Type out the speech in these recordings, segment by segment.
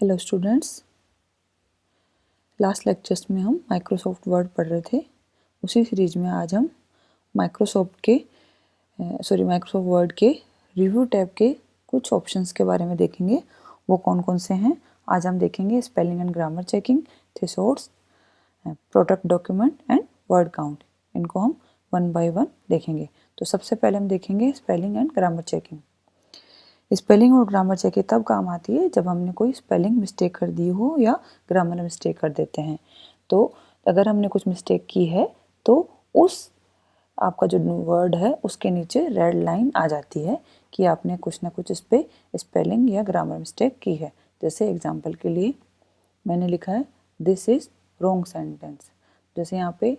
Hello students, last lectures में हम Microsoft word पढ़ रहे थे। उसी सीरीज में आज हम माइक्रोसॉफ्ट वर्ड के रिव्यू टैब के कुछ ऑप्शंस के बारे में देखेंगे। वो कौन कौन से हैं आज हम देखेंगे। Spelling and grammar checking, thesaurus, product document and word count. इनको हम वन बाय वन देखेंगे। तो सबसे पहले हम देखेंगे spelling and grammar checking. Spelling और ग्रामर चेकिंग तब काम आती है जब हमने कोई स्पेलिंग मिस्टेक कर दी हो या ग्रामर मिस्टेक कर देते हैं। तो अगर हमने कुछ मिस्टेक की है तो उस आपका जो वर्ड है उसके नीचे रेड लाइन आ जाती है कि आपने कुछ ना कुछ इस पर स्पेलिंग या ग्रामर मिस्टेक की है। जैसे एग्जांपल के लिए मैंने लिखा है दिस इज़ रॉन्ग सेंटेंस। जैसे यहाँ पे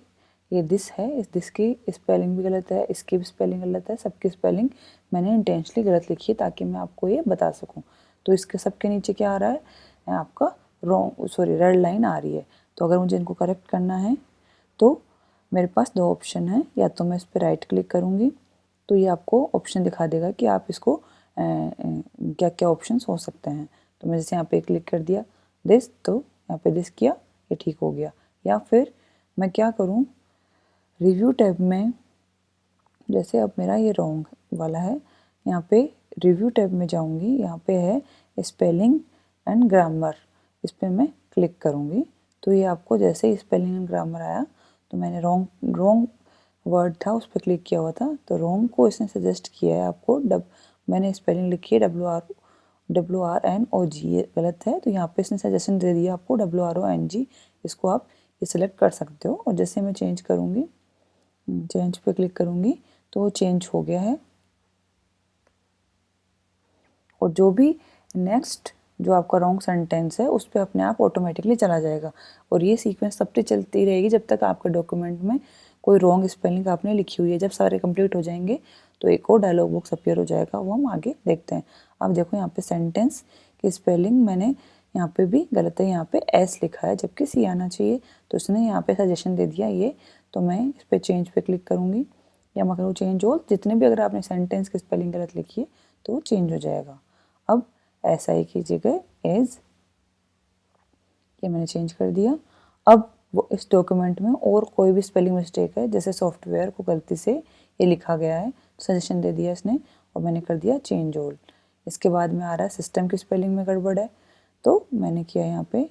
ये दिस है, इस दिस की स्पेलिंग भी गलत है, इसकी भी स्पेलिंग गलत है, सबकी स्पेलिंग मैंने इंटेंशनली गलत लिखी है ताकि मैं आपको ये बता सकूं। तो इसके सबके नीचे क्या आ रहा है, आपका रेड लाइन आ रही है। तो अगर मुझे इनको करेक्ट करना है तो मेरे पास दो ऑप्शन है, या तो मैं इस पर राइट क्लिक करूँगी तो ये आपको ऑप्शन दिखा देगा कि आप इसको क्या क्या ऑप्शंस हो सकते हैं। तो मैं जैसे यहाँ पे क्लिक कर दिया दिस, तो यहाँ पे दिस किया, ये ठीक हो गया। या फिर मैं क्या करूँ, रिव्यू टैब में जैसे अब मेरा ये रॉन्ग वाला है, यहाँ पे रिव्यू टैब में जाऊँगी, यहाँ पे है स्पेलिंग एंड ग्रामर, इस पर मैं क्लिक करूँगी तो ये आपको जैसे ही स्पेलिंग एंड ग्रामर आया तो मैंने रॉन्ग वर्ड था उस पर क्लिक किया हुआ था, तो रॉन्ग को इसने सजेस्ट किया है आपको। मैंने स्पेलिंग लिखी है WRNOG, ये गलत है, तो यहाँ पे इसने सजेशन दे दिया आपको WRONG, इसको आप ये सिलेक्ट कर सकते हो। और जैसे मैं चेंज करूँगी, चेंज पे क्लिक करूँगी तो वो चेंज हो गया है। और जो भी नेक्स्ट जो आपका रॉन्ग सेंटेंस है उस पर अपने आप ऑटोमेटिकली चला जाएगा। और ये सीक्वेंस तब तक चलती रहेगी जब तक आपके डॉक्यूमेंट में कोई रॉन्ग स्पेलिंग आपने लिखी हुई है। जब सारे कंप्लीट हो जाएंगे तो एक और डायलॉग बॉक्स अपीयर हो जाएगा, वो हम आगे देखते हैं। अब देखो यहाँ पे सेंटेंस की स्पेलिंग मैंने यहाँ पे भी गलत है, यहाँ पे एस लिखा है जबकि सी आना चाहिए, तो उसने यहाँ पे सजेशन दे दिया ये। तो मैं इस पर चेंज पे क्लिक करूँगी या मैं करूँ चेंज ऑल, जितने भी अगर आपने सेंटेंस की स्पेलिंग गलत लिखी है तो वो चेंज हो जाएगा। अब ऐसा ही कीजिएगा एज, ये मैंने चेंज कर दिया। अब वो इस डॉक्यूमेंट में और कोई भी स्पेलिंग मिस्टेक है, जैसे सॉफ्टवेयर को गलती से ये लिखा गया है, सजेशन दे दिया इसने और मैंने कर दिया चेंज ऑल। इसके बाद में आ रहा है सिस्टम की स्पेलिंग में गड़बड़ है, तो मैंने किया यहाँ पे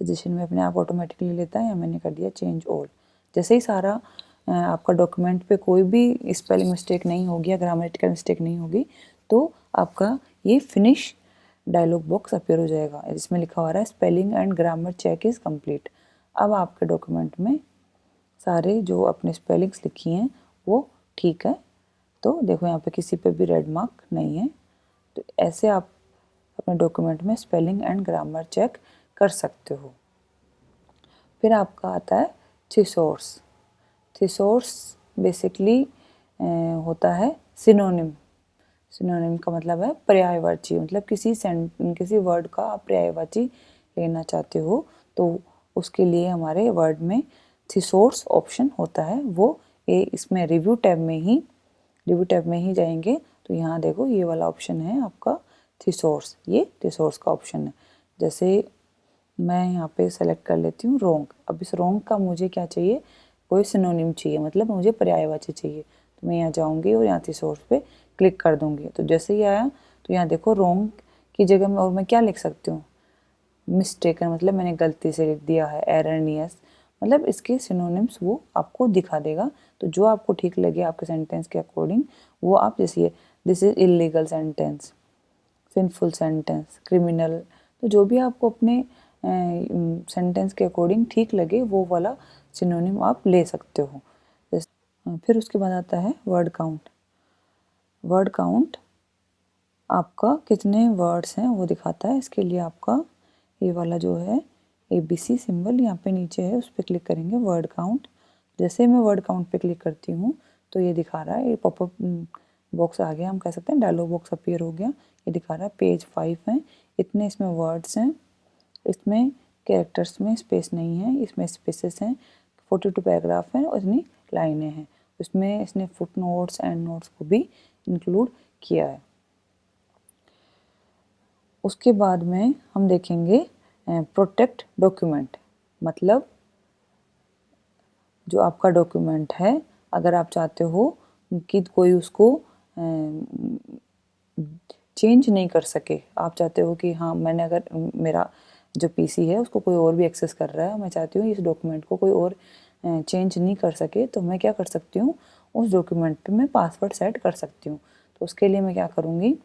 सजेशन में अपने आप ऑटोमेटिकली लेता है, या मैंने कर दिया चेंज ऑल। जैसे ही सारा आपका डॉक्यूमेंट पे कोई भी स्पेलिंग मिस्टेक नहीं होगी या ग्रामेटिकल मिस्टेक नहीं होगी तो आपका ये फिनिश डायलॉग बॉक्स अपीयर हो जाएगा, जिसमें लिखा हुआ है spelling and grammar check is complete. अब आपके डॉक्यूमेंट में सारे जो अपने स्पेलिंग्स लिखी हैं वो ठीक है। तो देखो यहाँ पे किसी पे भी रेड मार्क नहीं है। तो ऐसे आप अपने डॉक्यूमेंट में स्पेलिंग एंड ग्रामर चेक कर सकते हो। फिर आपका आता है थिसॉर्स। थिसॉर्स बेसिकली होता है सिनोनिम। सिनोनिम का मतलब है पर्यायवाची, मतलब किसी वर्ड का आप पर्यायवाची लेना चाहते हो तो उसके लिए हमारे वर्ड में थिसॉर्स ऑप्शन होता है। वो ये इसमें रिव्यू टैब में ही जाएंगे तो यहाँ देखो ये वाला ऑप्शन है आपका थिसॉर्स, ये थिसॉर्स का ऑप्शन है। जैसे मैं यहाँ पे सेलेक्ट कर लेती हूँ रॉन्ग। अब इस रॉन्ग का मुझे क्या चाहिए, कोई सिनोनिम चाहिए, मतलब मुझे पर्यायवाची चाहिए। तो मैं यहाँ जाऊँगी और यहाँ थिसॉर्स पे क्लिक कर दूँगी। तो जैसे ही आया तो यहाँ देखो रॉन्ग की जगह में और मैं क्या लिख सकती हूँ, मिस्टेकन, मतलब मैंने गलती से लिख दिया है, एरनियस, मतलब इसके सिनोनिम्स वो आपको दिखा देगा। तो जो आपको ठीक लगे आपके सेंटेंस के अकॉर्डिंग वो आप, जैसे this is illegal sentence, sinful sentence, criminal, तो जो भी आपको अपने सेंटेंस के अकॉर्डिंग ठीक लगे वो वाला सिनोनिम आप ले सकते हो। फिर उसके बाद आता है वर्ड काउंट। वर्ड काउंट आपका कितने वर्ड्स हैं वो दिखाता है। इसके लिए आपका ये वाला जो है ABC सिंबल यहाँ पे नीचे है, उस पर क्लिक करेंगे वर्ड काउंट। जैसे मैं वर्ड काउंट पे क्लिक करती हूँ तो ये दिखा रहा है, ये पॉपअप बॉक्स आ गया, हम कह सकते हैं डायलॉग बॉक्स अपीयर हो गया। ये दिखा रहा है पेज 5 है, इतने इसमें वर्ड्स हैं, इसमें कैरेक्टर्स में स्पेस नहीं है, इसमें स्पेसेस हैं, 42 पैराग्राफ हैं और इतनी लाइनें हैं। इसमें इसने फुट नोट्स एंड नोट्स को भी इंक्लूड किया है। उसके बाद में हम देखेंगे प्रोटेक्ट डॉक्यूमेंट, मतलब जो आपका डॉक्यूमेंट है अगर आप चाहते हो कि कोई उसको चेंज नहीं कर सके, आप चाहते हो कि हाँ मैंने अगर मेरा जो पीसी है उसको कोई और भी एक्सेस कर रहा है, मैं चाहती हूँ इस डॉक्यूमेंट को कोई और चेंज नहीं कर सके, तो मैं क्या कर सकती हूँ उस डॉक्यूमेंट पे मैं पासवर्ड सेट कर सकती हूँ। तो उसके लिए मैं क्या करूँगी,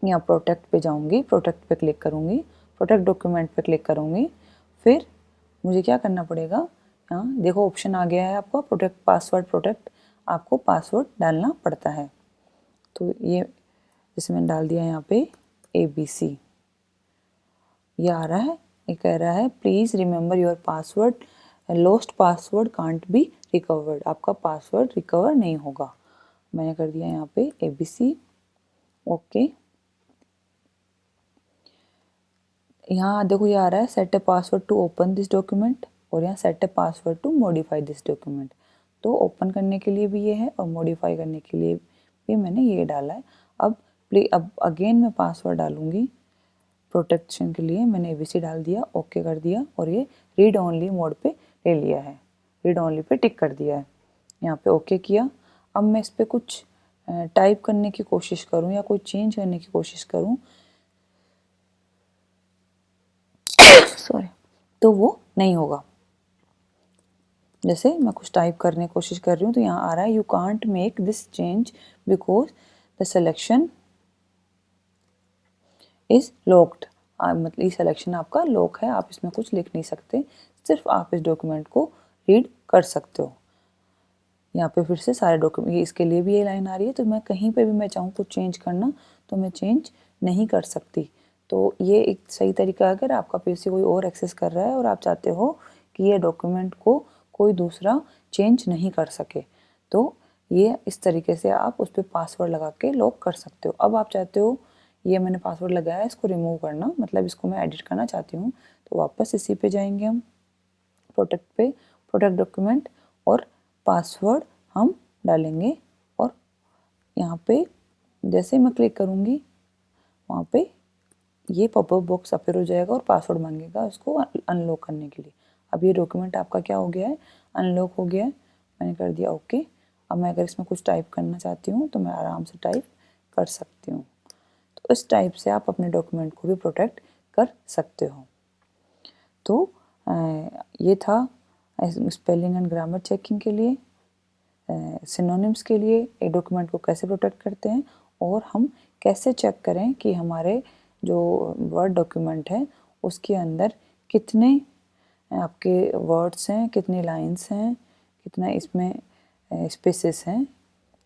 यहाँ प्रोटेक्ट पे जाऊँगी, प्रोटेक्ट पे क्लिक करूँगी, प्रोटेक्ट डॉक्यूमेंट पे क्लिक करूँगी, फिर मुझे क्या करना पड़ेगा, यहाँ देखो ऑप्शन आ गया है आपका प्रोटेक्ट पासवर्ड प्रोटेक्ट, आपको पासवर्ड डालना पड़ता है। तो ये जैसे मैंने डाल दिया यहाँ पे ABC, ये आ रहा है, ये कह रहा है please remember your password, lost password can't be recovered, आपका पासवर्ड रिकवर नहीं होगा। मैंने कर दिया यहाँ पे ABC, ओके। यहाँ देखो ये आ रहा है set a password to open this document, और यहाँ set a password to modify this document. तो ओपन करने के लिए भी ये है और मॉडिफाई करने के लिए भी मैंने ये डाला है। अब अगेन मैं पासवर्ड डालूंगी प्रोटेक्शन के लिए, मैंने ABC डाल दिया, ओके कर दिया, और ये रीड ओनली मोड पे ले लिया है, रीड ओनली पे टिक कर दिया है, यहाँ पे ओके किया। अब मैं इस पर कुछ टाइप करने की कोशिश करूँ या कोई चेंज करने की कोशिश करूँ, सॉरी, तो वो नहीं होगा। जैसे मैं कुछ टाइप करने की कोशिश कर रही हूँ तो यहाँ आ रहा है you can't make this change because the selection is locked, मतलब ये सिलेक्शन आपका लॉक है, आप इसमें कुछ लिख नहीं सकते, सिर्फ आप इस डॉक्यूमेंट को रीड कर सकते हो। यहाँ पे फिर से सारे डॉक्यूमेंट, इसके लिए भी ये लाइन आ रही है, तो मैं कहीं पे भी मैं चाहूँ कुछ चेंज करना तो मैं चेंज नहीं कर सकती। तो ये एक सही तरीका है, अगर आपका पीसी कोई और एक्सेस कर रहा है और आप चाहते हो कि ये डॉक्यूमेंट को कोई दूसरा चेंज नहीं कर सके, तो ये इस तरीके से आप उस पर पासवर्ड लगा के लॉक कर सकते हो। अब आप चाहते हो ये मैंने पासवर्ड लगाया है इसको रिमूव करना, मतलब इसको मैं एडिट करना चाहती हूँ, तो वापस इसी पे जाएंगे हम प्रोटेक्ट पे, प्रोटेक्ट डॉक्यूमेंट, और पासवर्ड हम डालेंगे, और यहाँ पे जैसे मैं क्लिक करूँगी वहाँ पे ये पॉपअप बॉक्स अपीयर हो जाएगा और पासवर्ड मांगेगा इसको अनलॉक करने के लिए। अब ये डॉक्यूमेंट आपका क्या हो गया है, अनलॉक हो गया है, मैंने कर दिया ओके। अब मैं अगर इसमें कुछ टाइप करना चाहती हूँ तो मैं आराम से टाइप कर सकती हूँ। तो इस टाइप से आप अपने डॉक्यूमेंट को भी प्रोटेक्ट कर सकते हो। तो ये था स्पेलिंग एंड ग्रामर चेकिंग के लिए, सिनोनिम्स के लिए एक डॉक्यूमेंट को कैसे प्रोटेक्ट करते हैं, और हम कैसे चेक करें कि हमारे जो वर्ड डॉक्यूमेंट है उसके अंदर कितने आपके वर्ड्स हैं, कितनी लाइंस हैं, कितना इसमें स्पेसेस हैं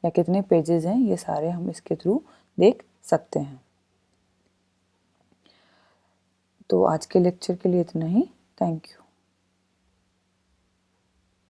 या कितने पेजेस हैं, ये सारे हम इसके थ्रू देख सकते हैं। तो आज के लेक्चर के लिए इतना ही, थैंक यू।